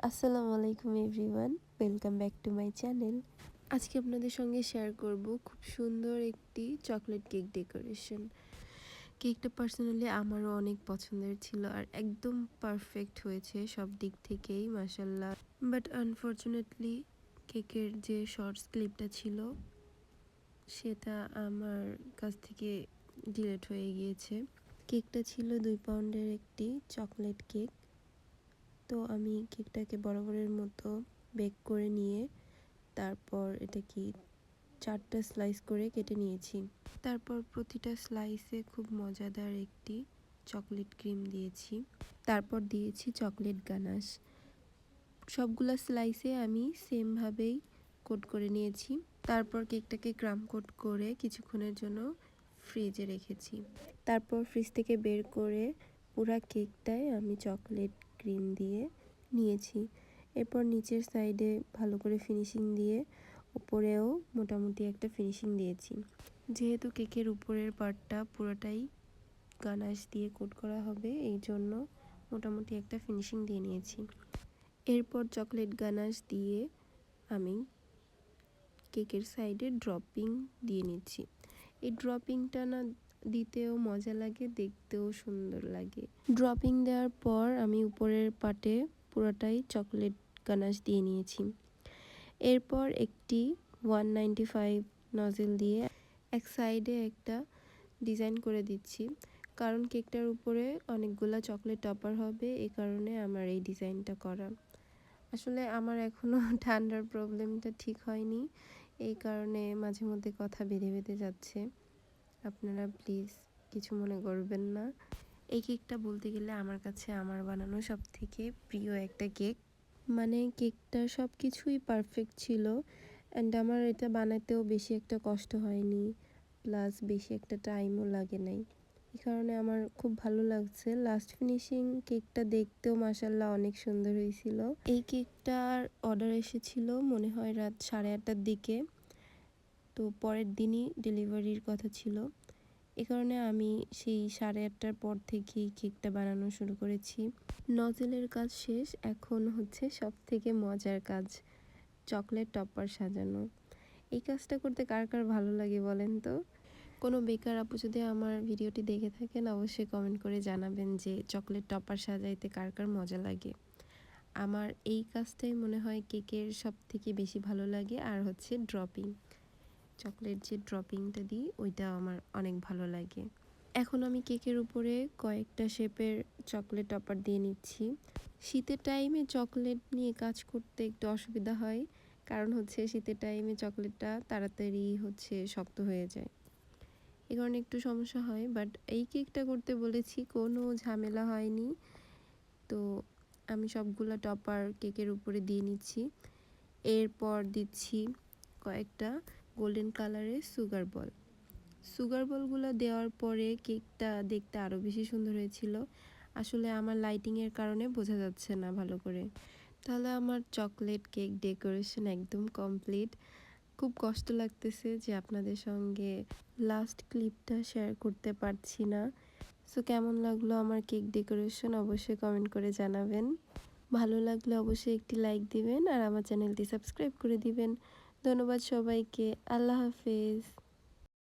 আসসালামু আলাইকুম everyone, welcome back to my channel. আজকে আপনাদের সঙ্গে শেয়ার করব খুব সুন্দর একটি চকলেট কেক ডেকোরেশন। কেকটা পার্সোনালি আমারও অনেক পছন্দের ছিল আর একদম পারফেক্ট হয়েছে সব দিক থেকেই মাশাআল্লাহ। বাট আনফর্চুনেটলি কেকের যে শর্টস ক্লিপটা ছিল সেটা আমার কাছ থেকে ডিলিট হয়ে গিয়েছে। কেকটা ছিল 2 পাউন্ডের একটি চকলেট কেক। তো আমি কেকটাকে বরাবরের মতো বেক করে নিয়ে তারপর এটাকে 4টা স্লাইস করে কেটে নিয়েছি। তারপর প্রতিটা স্লাইসে খুব মজাদার একটি চকলেট ক্রিম দিয়েছি। তারপর দিয়েছি চকলেট গানাশ। সবগুলা স্লাইসে আমি সেমভাবেই কোট করে নিয়েছি। তারপর কেকটাকে ক্রাম কোট করে কিছুক্ষণের জন্য ফ্রিজে রেখেছি। তারপর ফ্রিজ থেকে বের করে পুরা কেকটায় আমি চকলেট ক্রিম দিয়ে নিয়েছি। এরপর নিচের সাইডে ভালো করে ফিনিশিং দিয়ে উপরেও মোটামুটি একটা ফিনিশিং দিয়েছি। যেহেতু কেকের উপরের পার্টটা পুরোটাই গানাশ দিয়ে কোট করা হবে, এই জন্য মোটামুটি একটা ফিনিশিং দিয়ে নিয়েছি। এরপর চকলেট গানাশ দিয়ে আমি কেকের সাইডে ড্রপিং দিয়ে নিচ্ছি। এই ড্রপিংটা না দিতেও মজা লাগে, দেখতেও সুন্দর লাগে। ড্রপিং দেওয়ার পর আমি উপরের পাটে পুরোটাই চকলেট গানাশ দিয়ে নিয়েছি। এরপর একটি 195 নজেল দিয়ে এক সাইডে একটা ডিজাইন করে দিচ্ছি, কারণ কেকটার উপরে অনেকগুলা চকলেট টপার হবে, এই কারণে আমার এই ডিজাইনটা করা। আসলে আমার এখনও ঠান্ডার প্রবলেমটা ঠিক হয়নি, এই কারণে মাঝে মধ্যে কথা বেঁধে বেঁধে যাচ্ছে। আপনারা প্লিজ কিছু মনে করবেন না। এই কেকটা বলতে গেলে আমার কাছে আমার বানানো সব থেকে প্রিয় একটা কেক। মানে কেকটা সব কিছুই পারফেক্ট ছিল অ্যান্ড আমার এটা বানাতেও বেশি একটা কষ্ট হয়নি, প্লাস বেশি একটা টাইমও লাগে নাই। এই কারণে আমার খুব ভালো লাগছে। লাস্ট ফিনিশিং কেকটা দেখতেও মাশাআল্লাহ অনেক সুন্দর হয়েছিল। এই কেকটার অর্ডার এসেছিল মনে হয় রাত 8:30টার দিকে, তো পরের দিনই ডেলিভারির কথা ছিল। এ কারণে আমি সেই 8:30টার পর থেকেই কেকটা বানানো শুরু করেছি। নজেলের কাজ শেষ, এখন হচ্ছে সব থেকে মজার কাজ, চকলেট টপার সাজানো। এই কাজটা করতে কার কার ভালো লাগে বলেন তো? কোনো বেকার আপু যদি আমার ভিডিওটি দেখে থাকেন অবশ্যই কমেন্ট করে জানাবেন যে চকলেট টপার সাজাইতে কার কার মজা লাগে। আমার এই কাজটাই মনে হয় কেকের সব থেকে বেশি ভালো লাগে, আর হচ্ছে ড্রপিং, চকলেট যে ড্রপিংটা দিই ওইটা আমার অনেক ভালো লাগে। এখন আমি কেকের উপরে কয়েকটা শেপের চকলেট টপার দিয়ে নিচ্ছি। শীতের টাইমে চকলেট নিয়ে কাজ করতে একটু অসুবিধা হয়, কারণ হচ্ছে শীতের টাইমে চকলেটটা তাড়াতাড়ি শক্ত হয়ে যায়, এই কারণে একটু সমস্যা হয়। বাট এই কেকটা করতে বলেছি কোনো ঝামেলা হয়নি। তো আমি সবগুলা টপার কেকের উপরে দিয়ে নিচ্ছি। এরপর দিচ্ছি কয়েকটা গোল্ডেন কালারের সুগার বলগুলো দেওয়ার পরে কেকটা দেখতে আরও বেশি সুন্দর হয়েছিল। আসলে আমার লাইটিংয়ের কারণে বোঝা যাচ্ছে না ভালো করে। তাহলে আমার চকলেট কেক ডেকোরেশন একদম কমপ্লিট। খুব কষ্ট লাগতেছে যে আপনাদের সঙ্গে লাস্ট ক্লিপটা শেয়ার করতে পারছি না। সো কেমন লাগলো আমার কেক ডেকোরেশন অবশ্যই কমেন্ট করে জানাবেন। ভালো লাগলে অবশ্যই একটি লাইক দিবেন আর আমার চ্যানেলটি সাবস্ক্রাইব করে দিবেন। ধন্যবাদ সবাইকে। আল্লাহ হাফেজ।